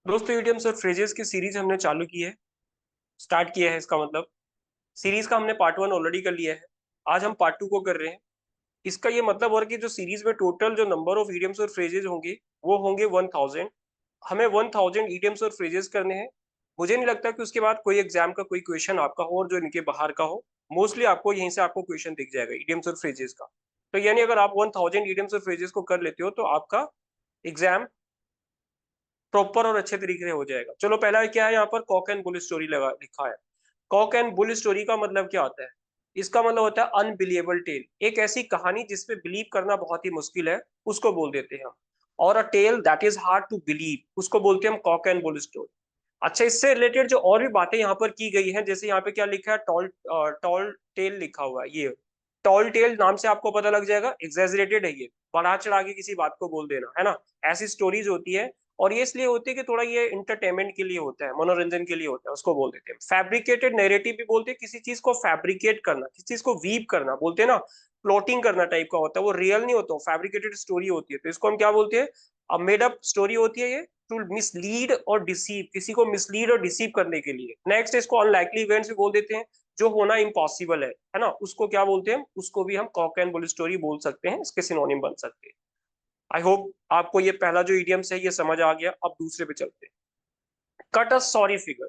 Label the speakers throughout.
Speaker 1: दोस्तों इडियम्स और फ्रेजेस की सीरीज हमने चालू की है, स्टार्ट किया है। इसका मतलब सीरीज का हमने पार्ट 1 ऑलरेडी कर लिया है। आज हम पार्ट 2 को कर रहे हैं। इसका ये मतलब हो रहा है कि जो सीरीज में टोटल जो नंबर ऑफ इडियम्स और फ्रेजेस होंगे वो होंगे 1000। हमें 1000 इडियम्स और फ्रेजेस करने हैं। मुझे नहीं लगता कि उसके बाद कोई एग्जाम का कोई क्वेश्चन आपका हो और जो इनके बाहर का हो। मोस्टली आपको यहीं से आपको क्वेश्चन दिख जाएगा इडियम्स और फ्रेजेस का। तो यानी अगर आप 1000 इडियम्स और फ्रेजेस को कर लेते हो तो आपका एग्जाम प्रॉपर और अच्छे तरीके से हो जाएगा। चलो पहला क्या है, यहाँ पर कॉक एंड बुल स्टोरी लगा लिखा है। कॉक एंड बुल स्टोरी का मतलब क्या होता है? इसका मतलब होता है अनबिलीवेबल टेल, एक ऐसी कहानी जिसपे बिलीव करना बहुत ही मुश्किल है, उसको बोल देते हैं हम। और a tale that is hard to believe, उसको बोलते हैं हम कॉक एंड बुल स्टोरी। अच्छा, इससे रिलेटेड जो और भी बातें यहाँ पर की गई हैं, जैसे यहाँ पे क्या लिखा है, टॉल टॉल टेल लिखा हुआ है। ये टॉल टेल नाम से आपको पता लग जाएगा, एग्जेजरेटेड है ये, बढ़ा चढ़ा के किसी बात को बोल देना, है ना। ऐसी स्टोरीज होती है। और ये इसलिए होती है कि थोड़ा ये इंटरटेनमेंट के लिए होता है, मनोरंजन के लिए होता है, उसको बोल देते हैं। फैब्रिकेटेड नैरेटिव भी बोलते हैं, किसी चीज को फैब्रिकेट करना, किसी चीज को वीव करना बोलते हैं ना, प्लॉटिंग करना टाइप का होता है, वो रियल नहीं होता, फैब्रिकेटेड स्टोरी होती है, तो इसको हम क्या बोलते हैं? अब मेड अप स्टोरी होती है ये, टू मिसलीड और डिसीव, किसी को मिसलीड और डिसीव करने के लिए। नेक्स्ट इसको अनलाइकली इवेंट्स भी बोल देते हैं, जो होना इम्पॉसिबल है ना, उसको क्या बोलते हैं? उसको भी हम कॉक एंड बुल स्टोरी बोल सकते हैं, इसके सिनोनिम बन सकते हैं। आई होप आपको ये पहला जो इडियम्स है ये समझ आ गया। अब दूसरे पे चलते हैं। कट अ सॉरी फिगर,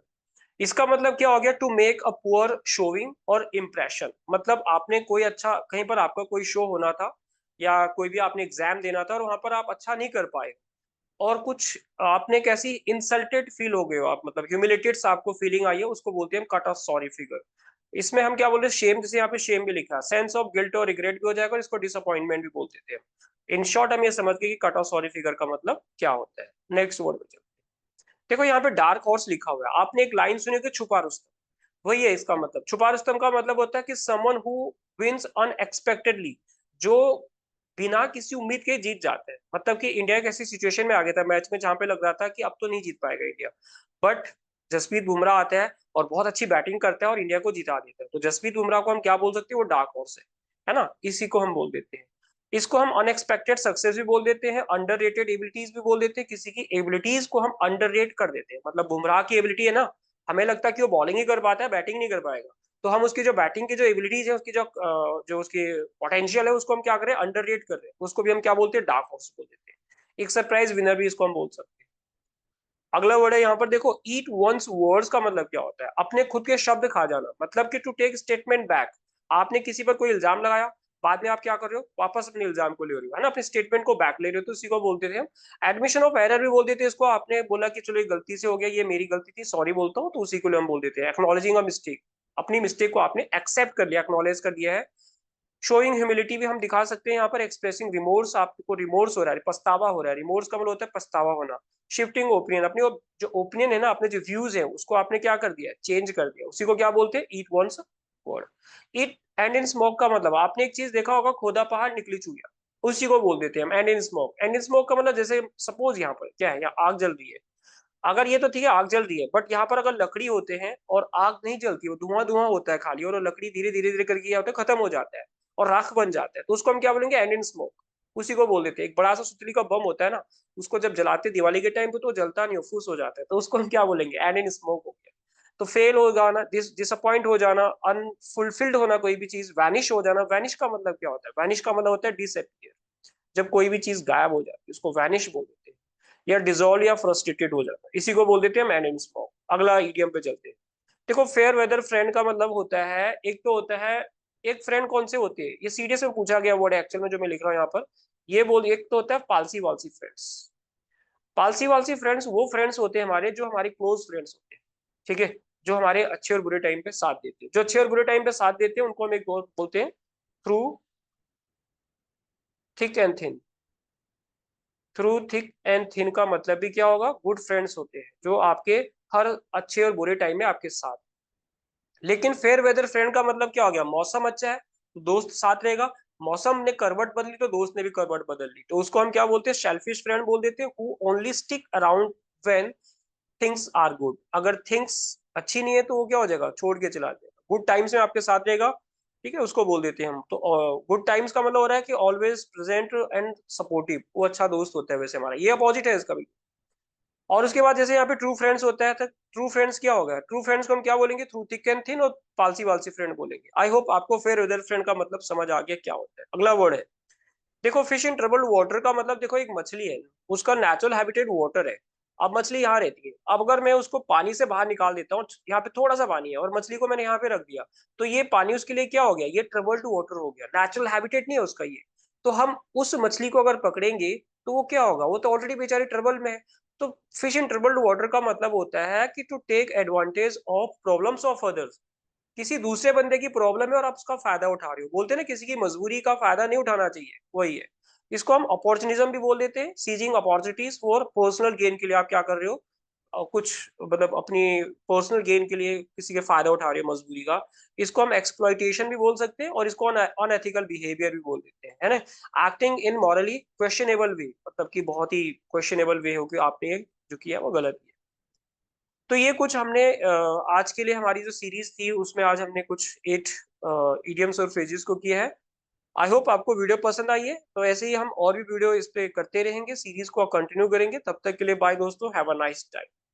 Speaker 1: इसका मतलब क्या हो गया? To make a poor showing और इम्प्रेशन। मतलब आपने कोई अच्छा, कहीं पर आपका कोई शो होना था या कोई भी आपने एग्जाम देना था और वहां पर आप अच्छा नहीं कर पाए, और कुछ आपने कैसी इंसल्टेड फील हो गए हो आप, मतलब ह्यूमिलेटेड सा आपको फीलिंग आई है, उसको बोलते हैं कट अ सॉरी फिगर। इसमें हम क्या बोल रहे हैं? शेम, जैसे यहाँ पे शेम भी लिखा है, सेंस ऑफ गिल्ट और रिग्रेट भी हो जाएगा, और इसको डिसअपॉइंटमेंट भी बोल देते हैं। इन शॉर्ट हम ये समझ गए कि कट अ सॉरी फिगर का मतलब क्या होता है। नेक्स्ट वर्ड पे चलते हैं। देखो यहाँ पे डार्क हॉर्स लिखा हुआ है, आपने एक लाइन सुनी कि छुपा रुस्तम, वही है इसका मतलब। छुपा रुस्तम का मतलब होता है कि समवन हु विंस अनएक्सपेक्टेडली, जो बिना किसी उम्मीद के जीत जाते हैं। मतलब कि इंडिया एक ऐसी सिचुएशन में आ गया था मैच में जहां पे लग रहा था कि अब तो नहीं जीत पाएगा इंडिया, बट जसप्रीत बुमराह आता है और बहुत अच्छी बैटिंग करता है और इंडिया को जिता देता है। तो जसप्रीत बुमराह को हम क्या बोल सकते हैं? वो डार्क हॉर्स है ना, इसी को हम बोल देते हैं। इसको हम अनएक्सपेक्टेड सक्सेस भी बोल देते हैं, अंडररेटेड एबिलिटीज भी बोल देते हैं, किसी की एबिलिटीज को हम अंडररेट कर देते हैं। मतलब बुमराह की एबिलिटी है ना, हमें लगता है कि वो बॉलिंग ही कर पाता है, बैटिंग नहीं कर पाएगा, तो हम उसकी जो बैटिंग की जो एबिलिटीज है, उसकी जो उसकी पोटेंशियल है, उसको हम क्या करें? अंडररेट कर रहे हैं, उसको भी हम क्या बोलते हैं? डार्क हॉर्स बोल देते हैं। एक सरप्राइज विनर भी इसको हम बोल सकते हैं। अगला वर्ड है यहाँ पर, देखो, ईट वंस वर्ड्स का मतलब क्या होता है? अपने खुद के शब्द खा जाना, मतलब कि टू टेक स्टेटमेंट बैक। आपने किसी पर कोई इल्जाम लगाया, बाद में आप क्या कर रहे हो? वापस अपने इल्जाम को ले रहे हो, है ना, अपने स्टेटमेंट को बैक ले रहे हो, तो उसी को बोलते थे हम एडमिशन ऑफ एरर भी बोल देते हैं इसको। आपने बोला कि चलो ये गलती से हो गया, ये मेरी गलती थी, सॉरी बोलता हूँ, तो उसी को हम बोल देते हैं एक्नॉलेजिंग अ मिस्टेक। अपनी मिस्टेक को आपने एक्सेप्ट कर लिया, एक्नॉलेज कर दिया है। शोइंग ह्यूमिलिटी भी हम दिखा सकते हैं यहाँ पर, एक्सप्रेसिंग रिमोर्स, आपको रिमोर्स हो रहा है, पछतावा हो रहा है, रिमोर्स का मतलब होता है पछतावा होना। शिफ्टिंग ओपिनियन, अपने जो ओपिनियन है ना, अपने जो व्यूज है उसको आपने क्या कर दिया? चेंज कर दिया, उसी को क्या बोलते हैं? Eat once word. Eat end in smoke का मतलब, आपने एक चीज देखा होगा, खोदा पहाड़ निकली चूहिया, उसी को बोल देते हैं हम and in smoke. And in smoke का मतलब, जैसे सपोज यहाँ पर क्या है, यहाँ आग जल रही है, अगर ये तो ठीक है आग जल रही है, बट यहाँ पर अगर लकड़ी होते हैं और आग नहीं जलती, वो धुआं धुआं होता है खाली, और वो लकड़ी धीरे धीरे धीरे करके क्या होता है? खत्म हो जाता है और राख बन जाता है, तो उसको हम क्या बोलेंगे? And in smoke. उसी को बोल देते हैं। एक बड़ा सा सुतली का बम होता है ना, उसको जब जलाते दिवाली के टाइम पे, तो जलता नहीं, फूस हो जाता है, तो उसको हम क्या बोलेंगे? एंड इन स्मोक हो गया। तो फेल हो जाना, डिसअपॉइंट हो जाना, अनफुलफिल्ड होना, कोई भी चीज वैनिश हो जाना। वैनिश का मतलब क्या होता है? वैनिश का मतलब होता है डिसअपियर, जब कोई भी चीज गायब हो जाती है उसको वैनिश बोल देते हैं। या डिजोल्व या फ्रस्ट्रेटेड हो जाता है, इसी को बोल देते हैं मैन इन स्मोक। अगला इडियम पे चलते हैं। देखो, फेयर वेदर फ्रेंड का मतलब होता है, एक तो होता है, एक फ्रेंड कौन से होते हैं, ये सीरियस में पूछा गया वर्ड एक्चुअल में जो मैं लिख रहा हूँ यहाँ पर। ये बोल, एक तो होता है पालसी वालसी फ्रेंड्स। पालसी वालसी फ्रेंड्स वो फ्रेंड्स होते हैं हमारे, जो हमारे क्लोज फ्रेंड्स होते हैं, ठीक है, जो हमारे अच्छे और बुरे टाइम पे साथ देते हैं। जो अच्छे और बुरे टाइम पे साथ देते हैं उनको हम एक बोलते हैं through thick and thin. Through thick and thin का मतलब भी क्या होगा? गुड फ्रेंड्स होते हैं, जो आपके हर अच्छे और बुरे टाइम में आपके साथ। लेकिन फेयर वेदर फ्रेंड का मतलब क्या हो गया? मौसम अच्छा है तो दोस्त साथ रहेगा, मौसम ने करवट बदली तो दोस्त ने भी करवट बदल ली, तो उसको हम क्या बोलते हैं? शेल्फिश फ्रेंड बोल देते हैं, who only stick around when things are good. अगर थिंग्स अच्छी नहीं है तो वो क्या हो जाएगा? छोड़ के चला जाएगा। गुड टाइम्स में आपके साथ रहेगा, ठीक है, उसको बोल देते हैं हम। तो गुड टाइम्स का मतलब हो रहा है कि ऑलवेज प्रेजेंट एंड सपोर्टिव, वो अच्छा दोस्त होता है वैसे हमारा, ये अपोजिट है इसका भी। और उसके बाद जैसे यहाँ पे ट्रू फ्रेंड्स होता है, तो ट्रू फ्रेंड्स क्या होगा? ट्रू फ्रेंड्स को हम क्या बोलेंगे? थ्रू थिक एंड थिन, और पालसी वालसी फ्रेंड बोलेंगे। आई होप आपको फेयर वेदर फ्रेंड का मतलब समझ आ गया क्या होता है। अगला वर्ड है, देखो फिश इन ट्रबल्ड वाटर का मतलब, देखो एक मछली है, उसका नेचुरल हैबिटेट वाटर है। अब मछली यहाँ रहती है, अब अगर मैं उसको पानी से बाहर निकाल देता हूँ, यहाँ पे थोड़ा सा पानी है और मछली को मैंने यहाँ पे रख दिया, तो ये पानी उसके लिए क्या हो गया? ये ट्रबल्ड वाटर हो गया, नेचुरल हैबिटेट नहीं है उसका ये। तो हम उस मछली को अगर पकड़ेंगे तो वो क्या होगा? वो तो ऑलरेडी बेचारी ट्रबल में है। तो फिश इन ट्रबल्ड वाटर का मतलब होता है कि to take advantage of problems of others. किसी दूसरे बंदे की प्रॉब्लम है और आप उसका फायदा उठा रहे हो। बोलते हैं ना, किसी की मजबूरी का फायदा नहीं उठाना चाहिए, वही है। इसको हम अपॉर्चुनिज्म भी बोल देते हैं, seizing opportunities for personal gain के लिए आप क्या कर रहे हो? कुछ मतलब अपनी पर्सनल गेन के लिए किसी के फायदा उठा रहे हो मजबूरी का। इसको हम एक्सप्लॉइटेशन भी बोल सकते हैं, और इसको अनएथिकल बिहेवियर भी बोल देते हैं, है ना। एक्टिंग इन मॉरली क्वेश्चनेबल वे, मतलब कि बहुत ही क्वेश्चनेबल वे हो कि आपने जो किया है वो गलत किया। तो ये कुछ हमने आज के लिए हमारी जो सीरीज थी उसमें आज हमने कुछ 8 इडियम्स और फ्रेजेस को किया है। आई होप आपको वीडियो पसंद आई है। तो ऐसे ही हम और भी वीडियो इस पे करते रहेंगे, सीरीज को कंटिन्यू करेंगे। तब तक के लिए बाय दोस्तों, हैव अ नाइस टाइम।